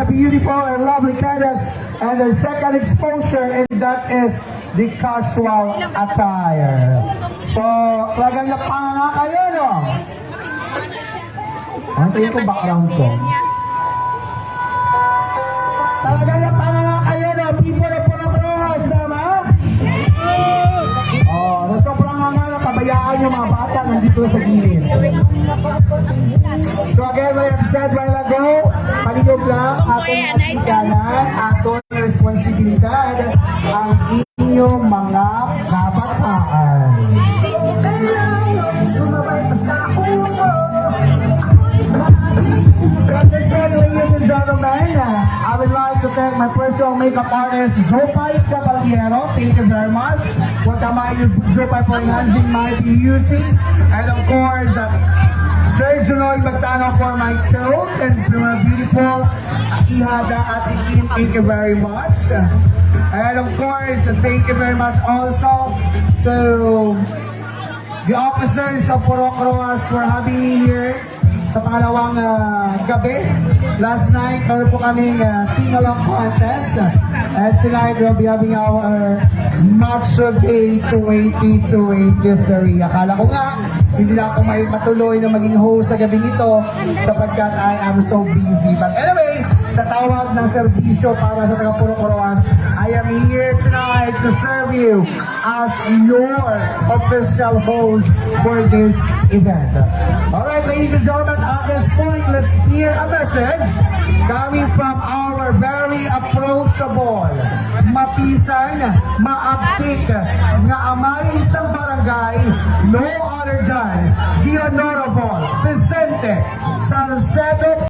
Beautiful and lovely cadets, and the second exposure, and that is the casual attire. So, talagang napanga kayo, no? Antayin ko background ko. Talagang napanga kayo, no? People na pura-pura, sama? Oh, sobrang nga napabayaan yung mga bata nandito sa gilid. So again, like I've said while ago, palihog lang atong atikanan, atong responsibilidad ang inyong mga kabataan. Ladies and gentlemen, I would like to thank my personal makeup artist, Jopay Caballero. Thank you very much. What am I, Jopay, for enhancing my beauty? And of course, Sir Junoy Magtano for my coat and beautiful Ihada at Ikin. Thank you very much. And of course, thank you very much also to the officers of Purok Roas for having me here sa pangalawang gabi. Last night, meron po kaming sing-along contest. And tonight, we'll be having our Match Day 2023. Akala ko nga, hindi na ako may matuloy na maging host sa gabi nito sapagkat I am so busy. But anyway, sa tawag ng serbisyo para sa taga-Purok Roas, I am here tonight to serve you as your official host for this event. Alright, ladies and gentlemen, at this point, let's hear a message coming from our very approachable, mapisan, maabtik, nga amay isang barangay, no other than the Honorable Vicente Salcedo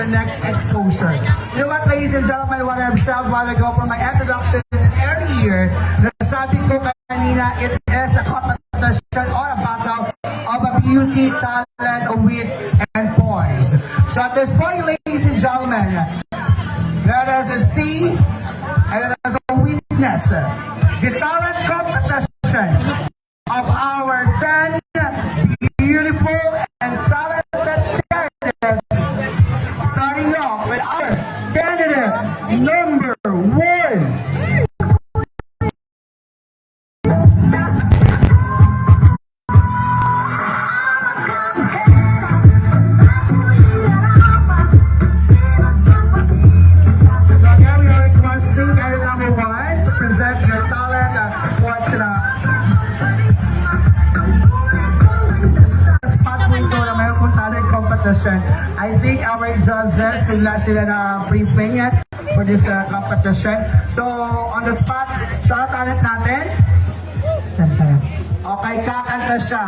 the next exposure. You know what, ladies and gentlemen, what I've said a while ago for my introduction earlier, nasabi ko kanina, it is a competition or a battle of a beauty, talent, wit, and poise. So at this point, ladies and gentlemen, let us see and let us witness the talent competition of our 10 beautiful and talented candidates. Starting off with our candidate number 1. I think our judges sila na briefing for this competition. So on the spot, siya talent natin. Okay, kakanta siya.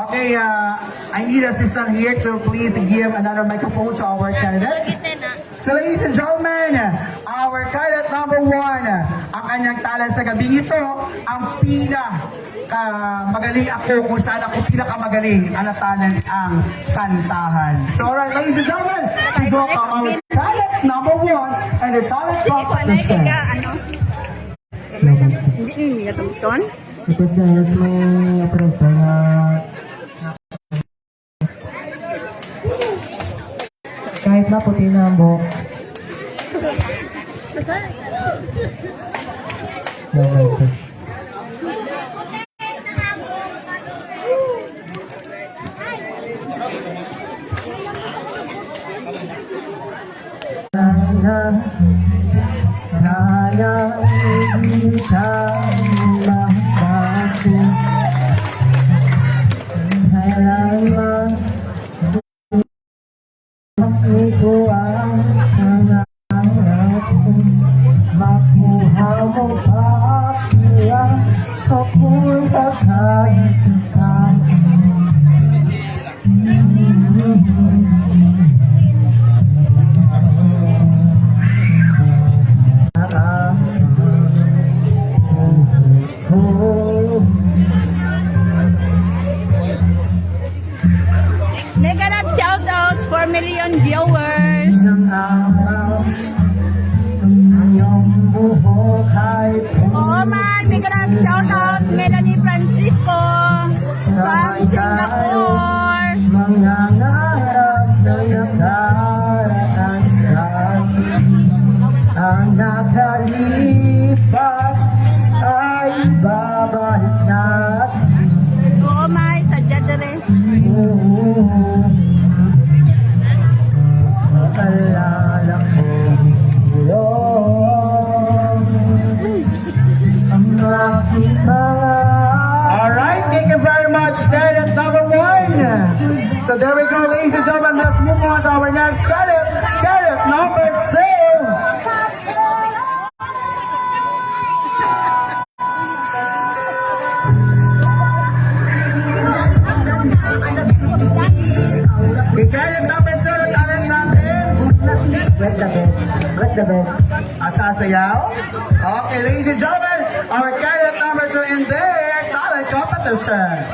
Okay, I need assistant here to please give another microphone to our candidate. So ladies and gentlemen, our candidate number 1, ang kanyang talent sa gabing ito, ang magaling ako kung saan ako pinakamagaling ang talent ang kantahan. So alright, ladies and gentlemen, please welcome our talent number 1 and the talent competition. Hindi tumton. Tapos dahil sa mga operator na kahit maputi na ang buhok. Sana hindi ka mabago. Halaman ito ang hangarap ko. Makuha mo pa kaya kapunta kahit Mega love shoutouts 4 million viewers. Oo man, mega love shoutouts Melanie Francisco from Singapore. Mangangarap na nakaraan sa ang nakalipas ay babalik natin. Oo man, sadya dire. Maalala ko siguro ang aking mga Alright, thank you very much, candidate number 1. So there we go, ladies and gentlemen, let's move on to our next candidate, candidate number 2. Candidate number 2, talent natin. Wet the bed. Sasayaw? Okay, ladies and gentlemen, our candidate number 2 in their talent competition.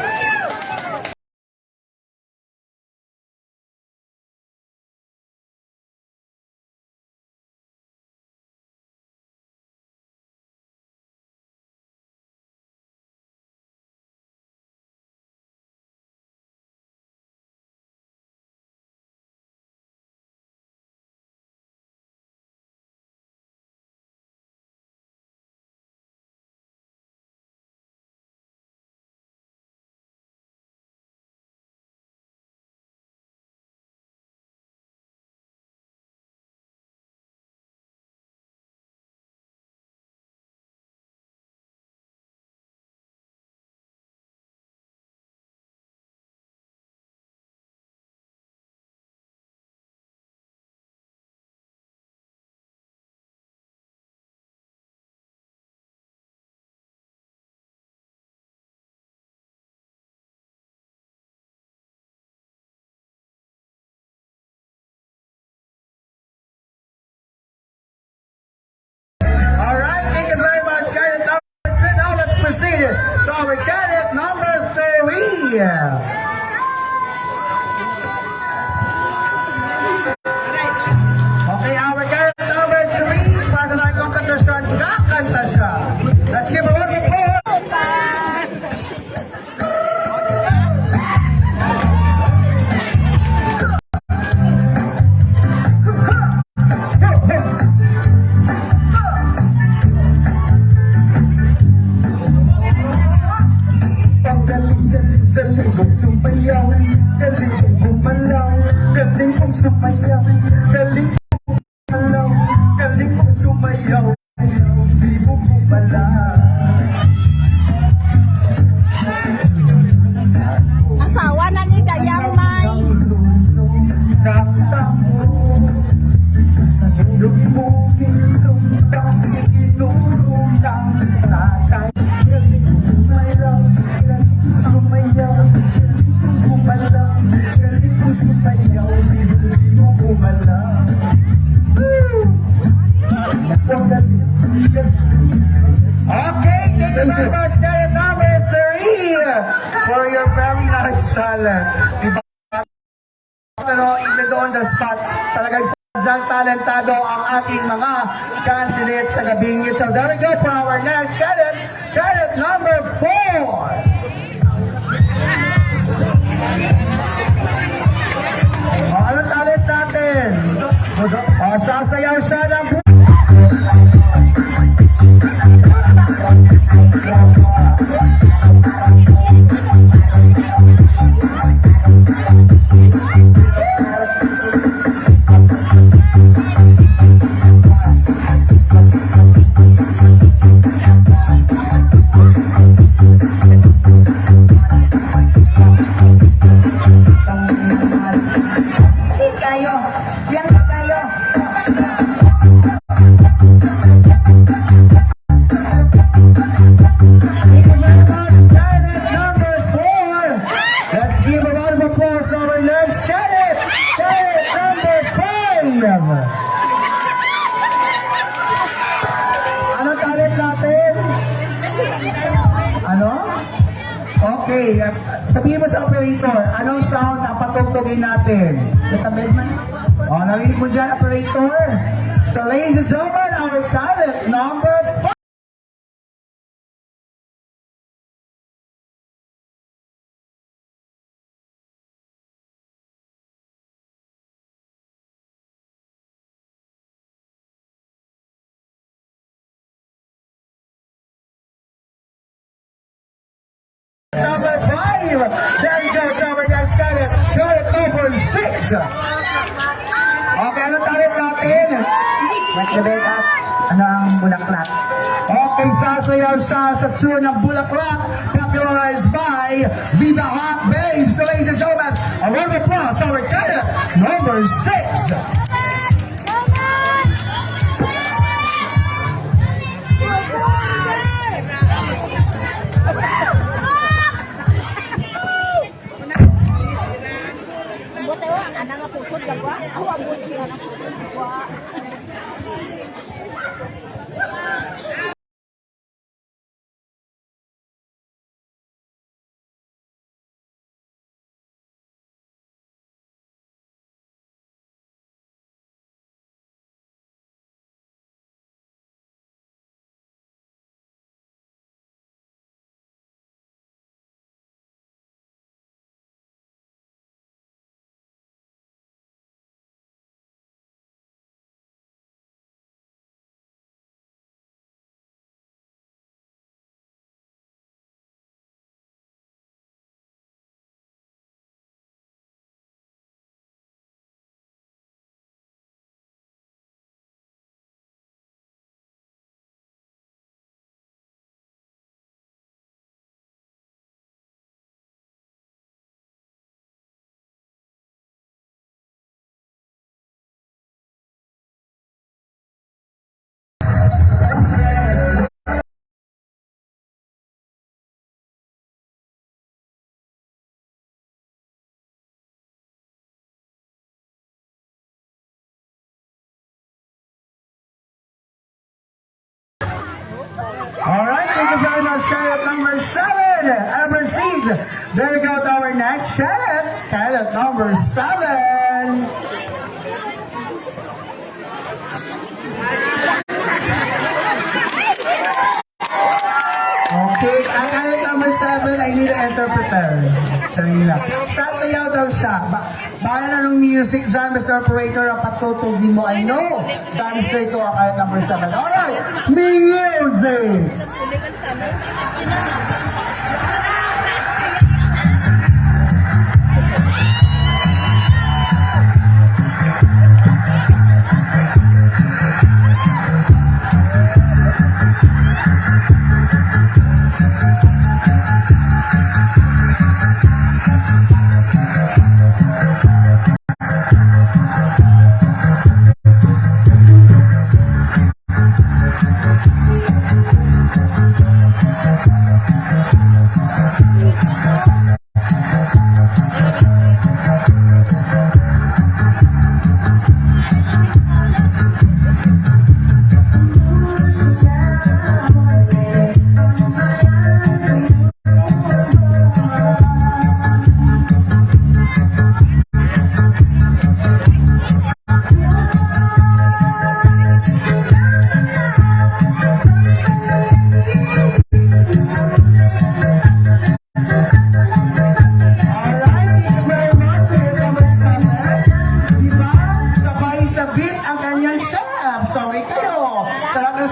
to our candidate number 3. Okay, our candidate number 3, para sa live competition, kakanta siya. Let's give a round of applause. Ang galing kong sumayaw, galing kong gumalaw, galing kong sumayaw, galing kong gumalaw, galing kong sumayaw, di mo gumalaw. Asawa na ni Dayang May. Nakita mo sa dulong mo, ilong lang, inulong lang sa tayo. Galing kong gumalaw, galing kong sumayaw, galing kong gumalaw, galing kong sumayaw, di mo gumalaw. Ang galing. Okay, thank you very much, candidate number 3, for your very nice talent. Diba? Ano, even on the spot, talagang sobrang talentado ang ating mga candidates sa gabing ito. So there we go for our next candidate, candidate number 4. Ano talent natin? Sasayaw siya ng Kayo, yan kayo. candidate number 4. Let's give a round of applause to our next candidate, candidate number 5. Anong talent natin? Ano? Okay, sabihin mo sa operator, anong sound ang patugtugin natin? Sa bedman. Narinig mo dyan, operator? So ladies and gentlemen, our talent number 5. Number 5. There we go to our next candidate, candidate number 6. Okay, anong talent natin? What's the bed up? Ano ang bulaklak? Okay, sasayaw siya sa tune ng Bulaklak, popularized by Viva Hot Babes. So ladies and gentlemen, a round of applause to our candidate number 6. Buti wa, ana nga pusod gagwa. Awa buti sila ng pusod gagwa. Alright, thank you very much. much, cadet number 7. And proceed. There we go to our next cadet. Cadet number 7. Okay, ang cadet number 7, I need an interpreter. Sarila. Sasayaw daw siya. Bahala na ng music dyan, Mr. Operator, ang patutugin mo. I know. Dance straight to ang cadet number 7. Alright, music!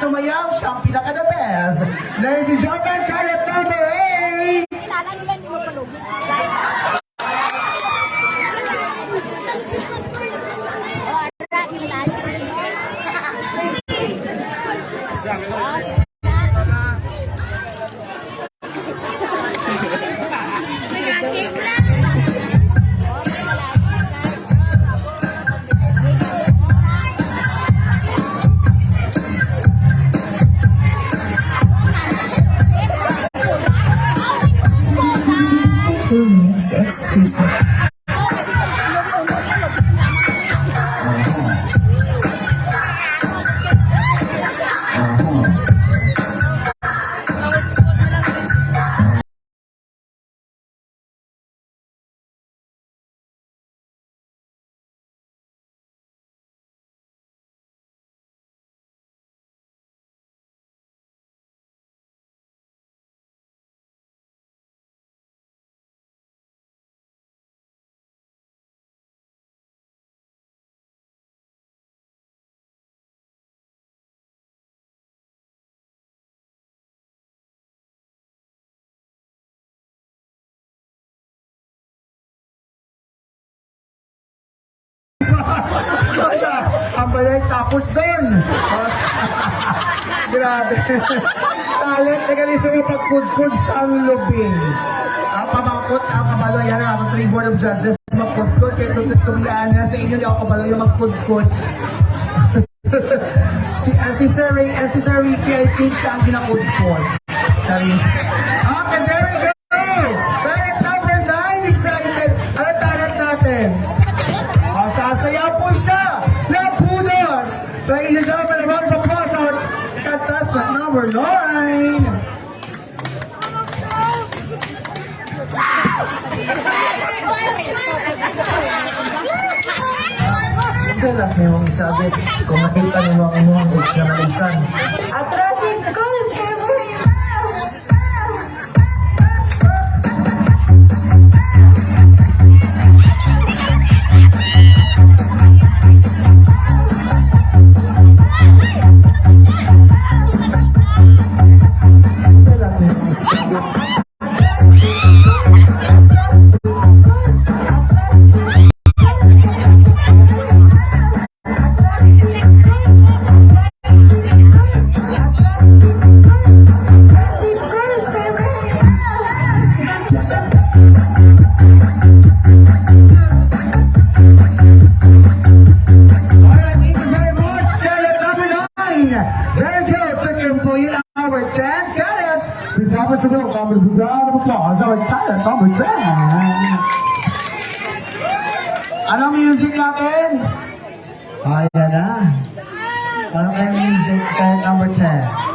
Sumayaw siya ang pinaka-the best. Ladies and gentlemen, cadet number 8. Kilala nila yung mga palugi. Oh, ano kilala Mix exclusive. Ang balay tapos doon. Grabe. Talent na galing sa mga pagkudkud sa ang lubing. Ang pamangkot, ang kabalo, yan ang atong 3 board of judges. Magkudkud, kaya tumilaan na sa inyo, di ako kabalo yung magkudkud. si Sir Ricky, I think siya ang ginakudkud. Charis. Okay, there we go. Right, number 9, excited. Ano talent natin? Sasayaw po siya na pudos. So, ladies and gentlemen, a round of applause our contestant number 9. Dalas niyo mong isabit kung nakita niyo ang inyong age na maligsan. Atrasin ko! Kaya mo Dalas niyo mong isabit. Let's welcome with a round of applause our talent number 10. Anong music natin? Ayan na. Ano kayong music talent number 10?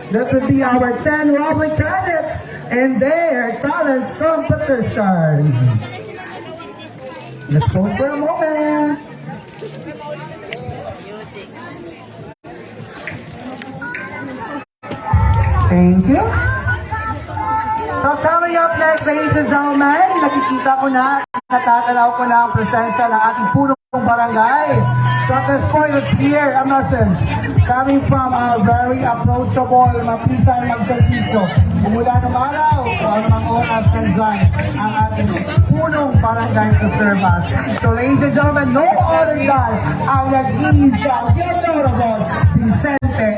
That would be our 10 lovely candidates in their talents competition. Let's pause for a moment. Thank you. So coming up next, ladies and gentlemen, nakikita ko na, natatanaw ko na ang presensya ng ating punong barangay. So at this point, let's hear a message coming from our very approachable, mapisay magservisyo. Mula ng araw, o anumang oras nandyan ang ating punong barangay to serve us. So ladies and gentlemen, no other than ang nag-iisang, the honorable Vicente